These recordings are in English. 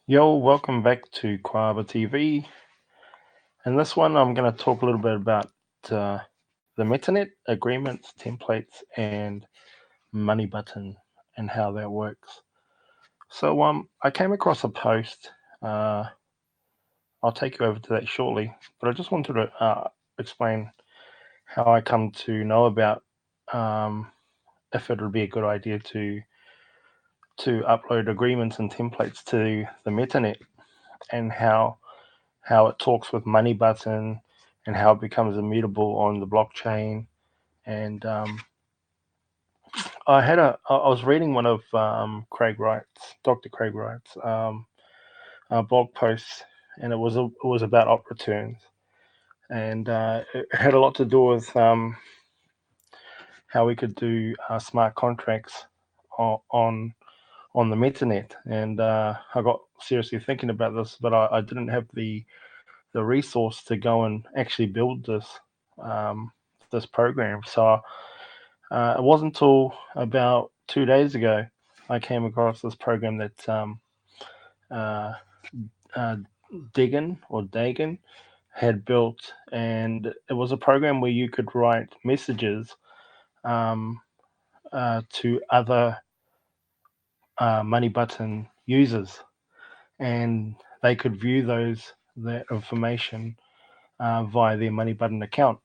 Yo, welcome back to KwabaTv. In this one, I'm going to talk a little bit about the Metanet agreements, templates, and money button and how that works. So, I came across a post. Uh, I'll take you over to that shortly, but I just wanted to explain how I come to know about um, if it would be a good idea to upload agreements and templates to the Metanet and how it talks with money button and how it becomes immutable on the blockchain. And I was reading one of Dr. Craig Wright's blog posts, and it was about op returns, and it had a lot to do with how we could do smart contracts on on the Metanet. And I got seriously thinking about this, but I didn't have the resource to go and actually build um, this program. So it wasn't until about 2 days ago I came across this program that uh, uh, Dagan had built, and it was a program where you could write messages um, to other money button users, and they could view that information via their money button account.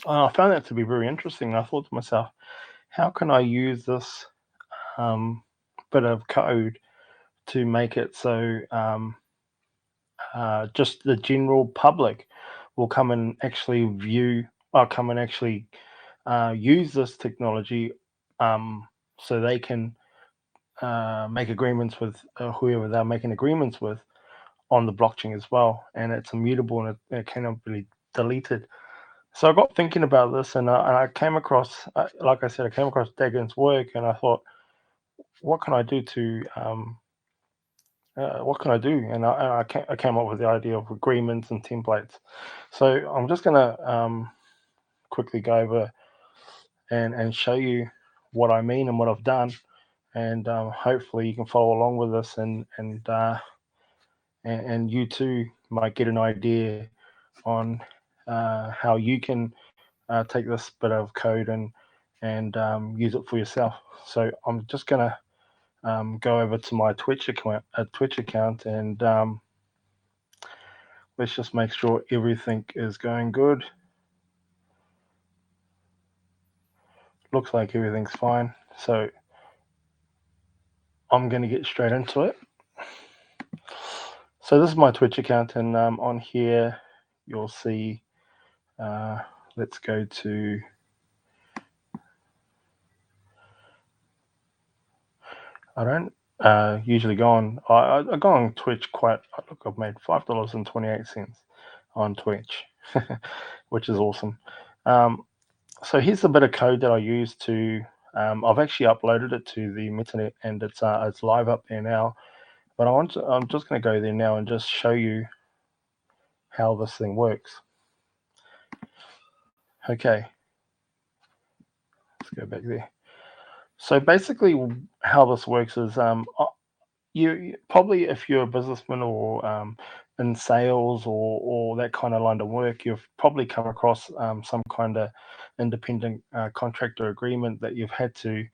I found that to be very interesting. I thought to myself, how can I use this um, bit of code to make it so just the general public will come and actually view, or come and actually use this technology um, so they can make agreements with whoever they're making agreements with on the blockchain as well. And it's immutable and it cannot be deleted. So I got thinking about this, and I came across, like I said, I came across Dagon's work, and I thought, what can I do what can I do? And I came up with the idea of agreements and templates. So I'm just gonna quickly go over and show you what I mean and what I've done, and hopefully you can follow along with this, and you too might get an idea on how you can take this bit of code and use it for yourself. So I'm just gonna go over to my Twitch account, and let's just make sure everything is going good. Looks like everything's fine. So I'm going to get straight into it. So this is my Twitch account, and on here you'll see. Uh, let's go to. I don't usually go on. I go on Twitch quite. Look, I've made $5.28 on Twitch, which is awesome. So here's a bit of code that I use to. I've actually uploaded it to the Metanet, and it's live up there now. But I'm just going to go there now and just show you how this thing works. Okay, let's go back there. So basically, how this works is you probably, if you're a businessman or in sales or that kind of line of work, you've probably come across some kind of independent contractor agreement that you've had to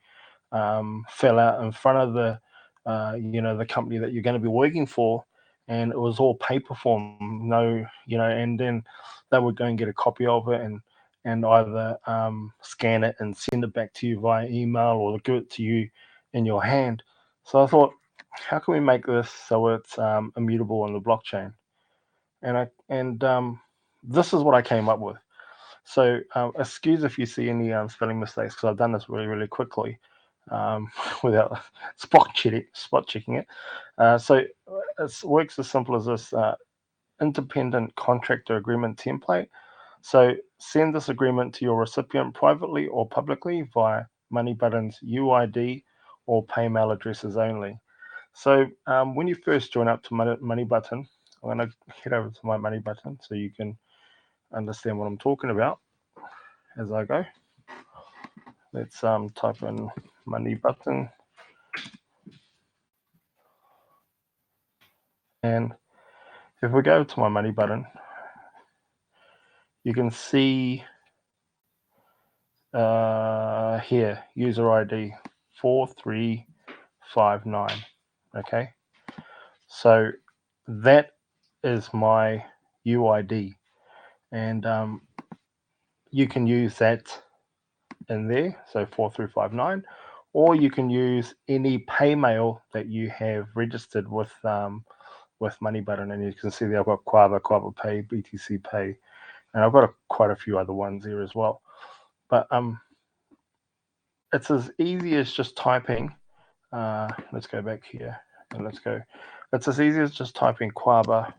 fill out in front of the company that you're going to be working for, and it was all paper form, no, and then they would go and get a copy of it and either scan it and send it back to you via email or give it to you in your hand. So I thought, how can we make this so it's immutable on the blockchain? And this is what I came up with. So excuse if you see any spelling mistakes, because I've done this really, really quickly without spot checking it. So it works as simple as this: independent contractor agreement template. So send this agreement to your recipient privately or publicly via Money Button's UID or PayMail addresses only. So when you first join up to Money Button, I'm going to head over to my Money Button so you can understand what I'm talking about as I go. Let's type in Money Button. And if we go to my money button, you can see here, user ID 4359. Okay, so that is my UID, and you can use that in there, so 4359, or you can use any paymail that you have registered with Money Button, and you can see there I've got Kwaba, Kwaba Pay, BTC Pay, and I've got quite a few other ones here as well. But it's as easy as just typing. Let's go back here and let's go. It's as easy as just typing Kwaba.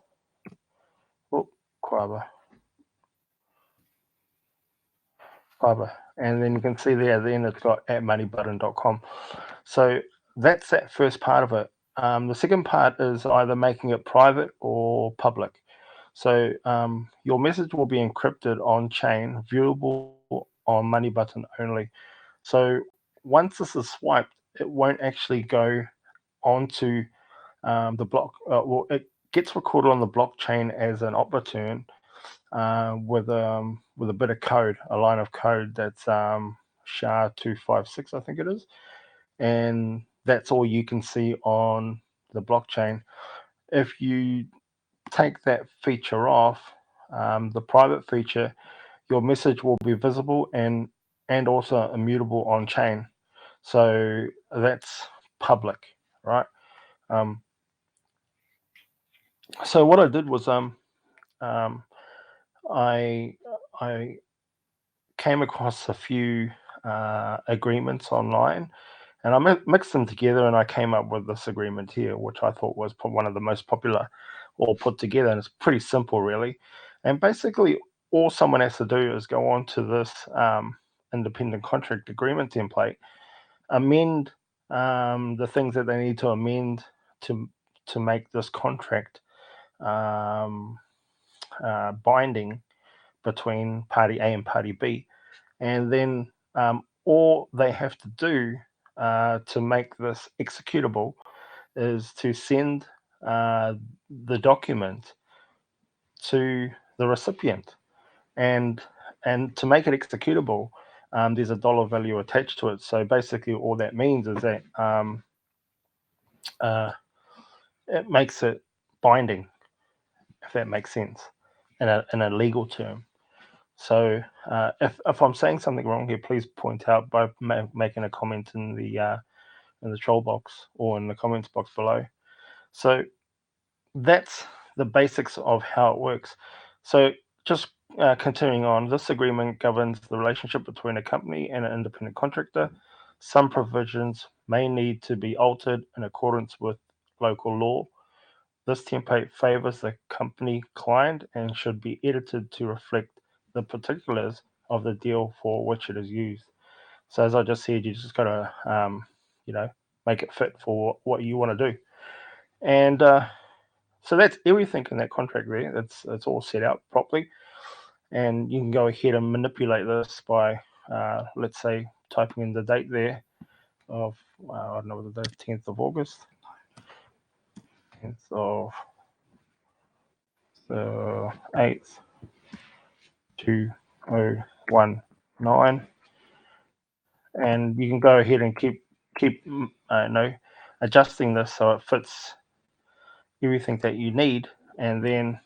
Oh, Kwaba. Kwaba. And then you can see there, then it's got at moneybutton.com. So that's that first part of it. The second part is either making it private or public. So your message will be encrypted on chain, viewable on Money Button only. So once this is swiped, it won't actually go onto the block. Well, it gets recorded on the blockchain as an op return with a bit of code, a line of code that's SHA-256, I think it is, and that's all you can see on the blockchain. If you take that feature off, the private feature, your message will be visible and also immutable on chain. So that's public, right? So what I did was I I came across a few agreements online, and I mixed them together, and I came up with this agreement here, which I thought was one of the most popular, all put together, and it's pretty simple, really. And basically, all someone has to do is go on to this independent contract agreement template, amend the things that they need to amend to make this contract um, binding between party A and party B, and then all they have to do to make this executable is to send the document to the recipient, and to make it executable, there's a dollar value attached to it. So basically, all that means is that uh, it makes it binding, if that makes sense, in a legal term. So if I'm saying something wrong here, please point out by making a comment in the troll box or in the comments box below. So that's the basics of how it works. So just continuing on, this agreement governs the relationship between a company and an independent contractor. Some provisions may need to be altered in accordance with local law. This template favors the company client and should be edited to reflect the particulars of the deal for which it is used. So as I just said, you just got to, make it fit for what you want to do. And so that's everything in that contract there. It's all set out properly. And you can go ahead and manipulate this by, let's say, typing in the date there of, I don't know what the date, 10th of August. 10th of the 8th, 2019, and you can go ahead and keep adjusting this so it fits everything that you need. And then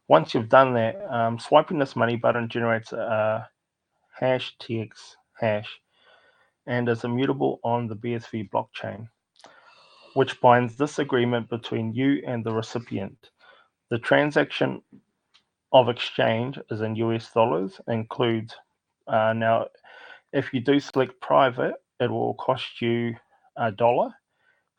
once you've done that, swiping this money button generates a hash TX hash and is immutable on the BSV blockchain, which binds this agreement between you and the recipient. The transaction of exchange is in US dollars, includes now if you do select private, it will cost you $1.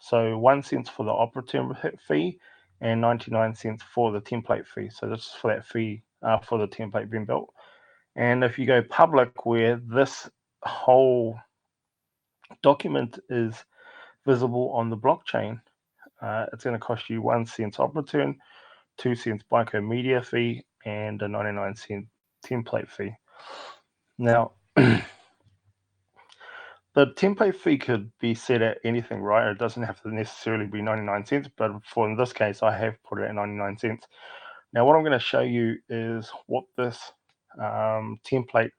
So 1 cent for the operative fee and 99 cents for the template fee. So this is for that fee for the template being built. And if you go public, where this whole document is visible on the blockchain, it's going to cost you 1 cent op return, 2 cents Byco media fee, and a 99 cent template fee. Now, The template fee could be set at anything, right? It doesn't have to necessarily be 99 cents, but for in this case, I have put it at 99 cents. Now, what I'm going to show you is what this template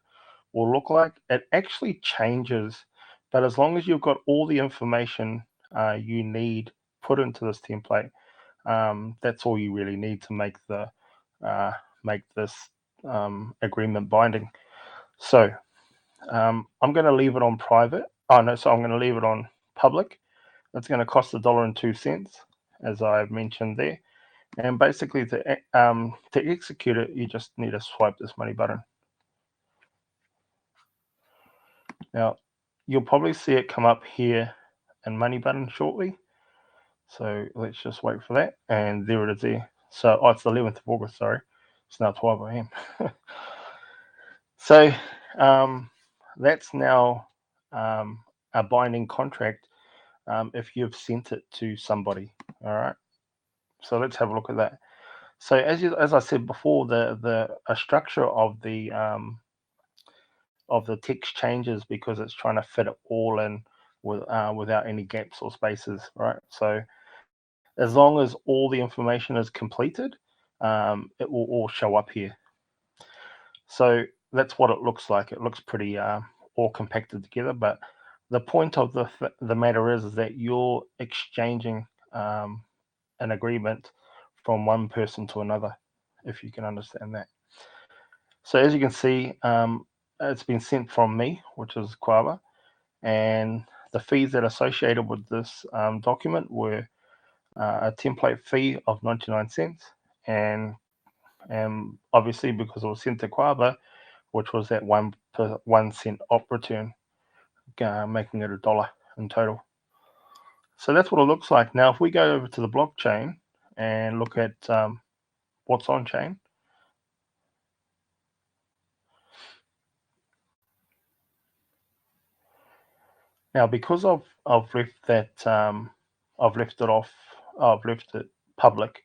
will look like. It actually changes, but as long as you've got all the information you need put into this template, that's all you really need to make the make this agreement binding. So I'm going to leave it on private. Oh no, so I'm going to leave it on public. That's going to cost $1.02, as I've mentioned there. And basically, to execute it, you just need to swipe this money button. Now, you'll probably see it come up here and money button shortly. So let's just wait for that. And there it is there. So, oh, it's the 11th of August, sorry. It's now 12 a.m. So that's now a binding contract if you've sent it to somebody. All right. So let's have a look at that. So as I said before, the structure of the text changes because it's trying to fit it all in without any gaps or spaces, right? So as long as all the information is completed, it will all show up here. So that's what it looks like. It looks pretty all compacted together, but the point of the matter is that you're exchanging an agreement from one person to another, if you can understand that. So as you can see, it's been sent from me, which is Kwaba, and the fees that are associated with this document were a template fee of 99 cents, and obviously because it was sent to Kwaba, which was that 1 cent op return, making it $1 in total. So that's what it looks like. Now, if we go over to the blockchain and look at what's on chain, now because I've left that I've left it off, I've left it public.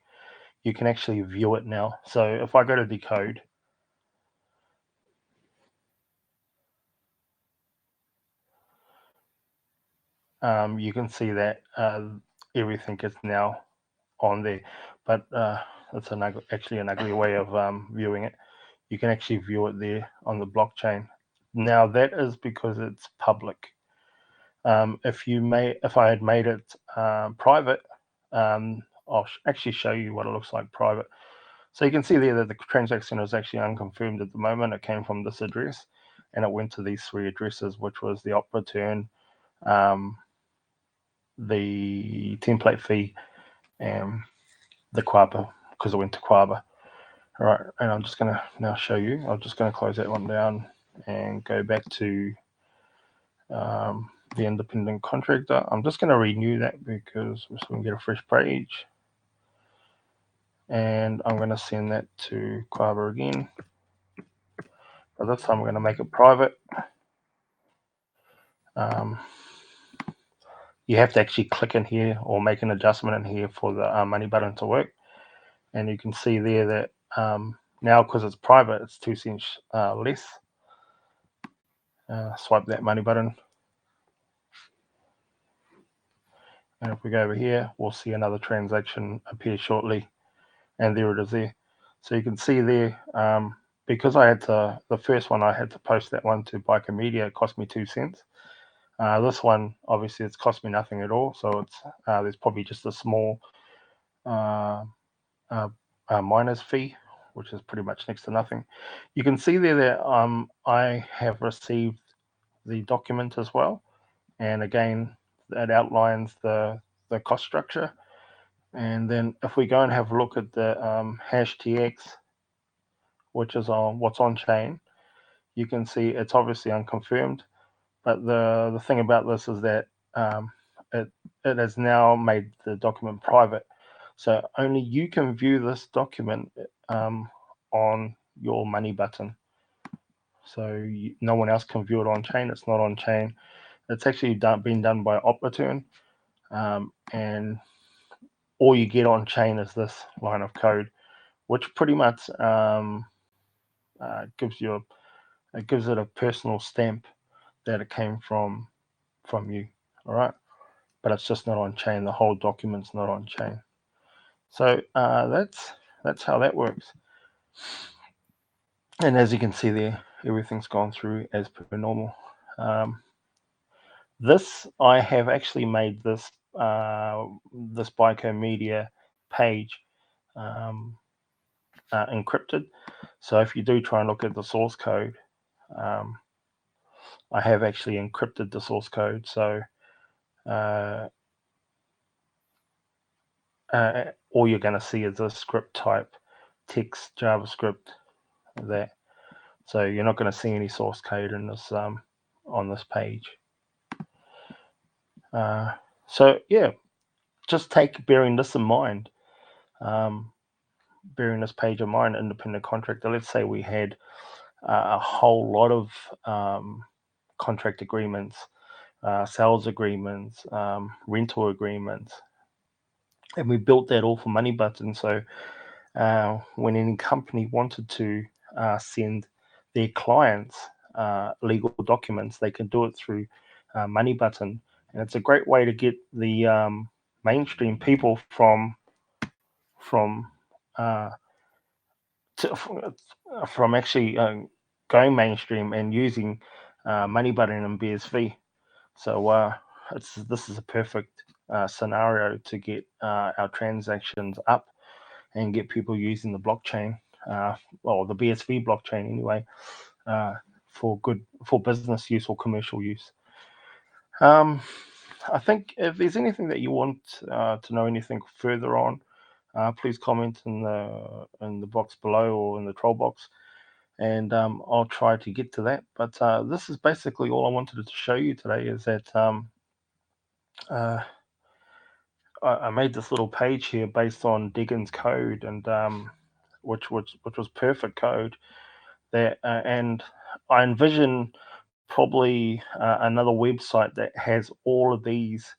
You can actually view it now. So if I go to decode, you can see that everything is now on there. But that's actually an ugly way of viewing it. You can actually view it there on the blockchain. Now that is because it's public. If I had made it private, I'll actually show you what it looks like private. So you can see there that the transaction is actually unconfirmed at the moment. It came from this address, and it went to these three addresses, which was the op return, um, the template fee, and the Kwaba, because it went to Kwaba. All right, and I'm just going to now show you. I'm just going to close that one down and go back to the independent contractor. I'm just going to renew that because we can get a fresh page. And I'm going to send that to Kwaba again. But this time I'm going to make it private. You have to actually click in here or make an adjustment in here for the money button to work. And you can see there that now because it's private, it's 2 cents less. Swipe that money button. And if we go over here, we'll see another transaction appear shortly. And there it is there. So you can see there, because the first one, I had to post that one to Biker Media, it cost me 2 cents. This one, obviously, it's cost me nothing at all. So it's there's probably just a small miner's fee, which is pretty much next to nothing. You can see there that I have received the document as well. And again, that outlines the cost structure. And then if we go and have a look at the hash TX, which is on what's on chain, you can see it's obviously unconfirmed. But the thing about this is that it has now made the document private, so only you can view this document on your money button. So no one else can view it on chain. It's not on chain. It's actually been done by op return, and all you get on chain is this line of code, which pretty much gives it a personal stamp that it came from from you. All right, but it's just not on chain. The whole document's not on chain. So that's how that works. And as you can see there, everything's gone through as per normal. This, I have actually made this this Bico Media page encrypted. So if you do try and look at the source code, I have actually encrypted the source code. So all you're going to see is a script type, text, JavaScript, that. So you're not going to see any source code in this on this page. So yeah, just bearing this in mind, bearing this page in mind, independent contractor. Let's say we had a whole lot of contract agreements, sales agreements, rental agreements, and we built that all for MoneyButton. So when any company wanted to send their clients legal documents, they can do it through MoneyButton, and it's a great way to get the mainstream people from actually going mainstream and using MoneyButton and BSV. So this is a perfect scenario to get our transactions up and get people using the blockchain, the BSV blockchain anyway, for business use or commercial use. I think if there's anything that you want to know anything further on, please comment in the box below or in the troll box, and I'll try to get to that. But this is basically all I wanted to show you today, is that I made this little page here based on Degon's code, and which was perfect code. That and I envision probably another website that has all of these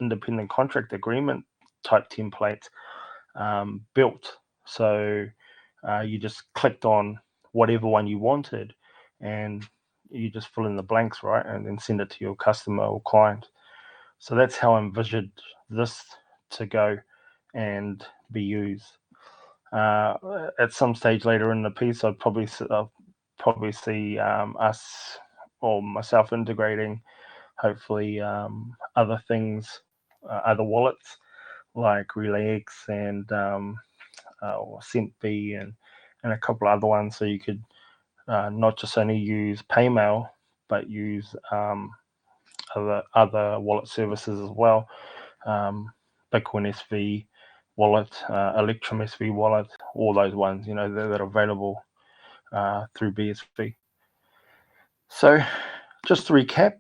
independent contract agreement type templates built. So you just clicked on whatever one you wanted, and you just fill in the blanks, right, and then send it to your customer or client. So that's how I envisioned this to go and be used. At some stage later in the piece, I'd probably see us or myself integrating, hopefully, other things, other wallets like RelayX and or CentB and a couple of other ones, so you could not just only use PayMail but use other wallet services as well. Bitcoin SV wallet, Electrum SV wallet, all those ones, that are available through BSV. So just to recap,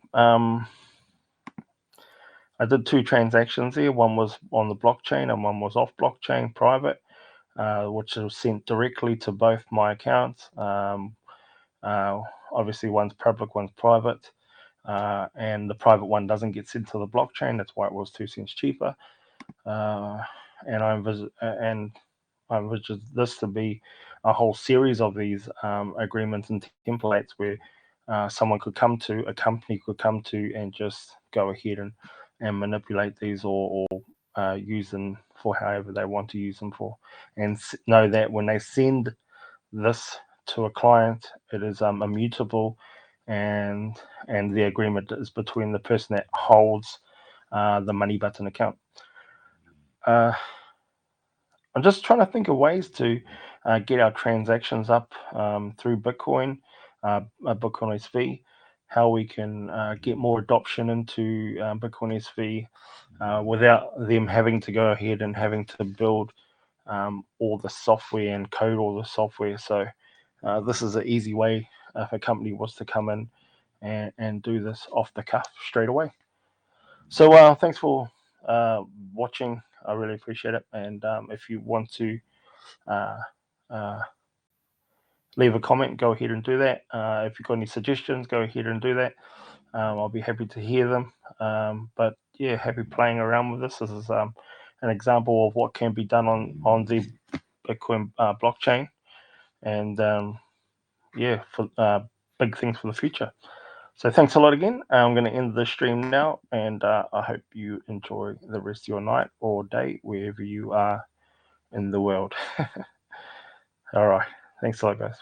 I did 2 transactions here. One was on the blockchain and one was off blockchain, private, which was sent directly to both my accounts. Obviously, one's public, one's private. And the private one doesn't get sent to the blockchain. That's why it was 2 cents cheaper. And I envision this to be a whole series of these agreements and templates where a company could come to and just go ahead and manipulate these or use them for however they want to use them for, and know that when they send this to a client, it is immutable, and the agreement is between the person that holds the MoneyButton account. I'm just trying to think of ways to get our transactions up through Bitcoin, Bitcoin SV, how we can get more adoption into Bitcoin SV without them having to go ahead and having to build all the software and code all the software. So this is an easy way if a company was to come in and do this off the cuff straight away. So thanks for watching. I really appreciate it. And if you want to leave a comment, go ahead and do that. If you've got any suggestions, go ahead and do that. I'll be happy to hear them. But yeah, happy playing around with this. This is an example of what can be done on the Bitcoin blockchain. And yeah, for big things for the future. So thanks a lot again. I'm going to end the stream now, and I hope you enjoy the rest of your night or day wherever you are in the world. All right. Thanks a lot, guys.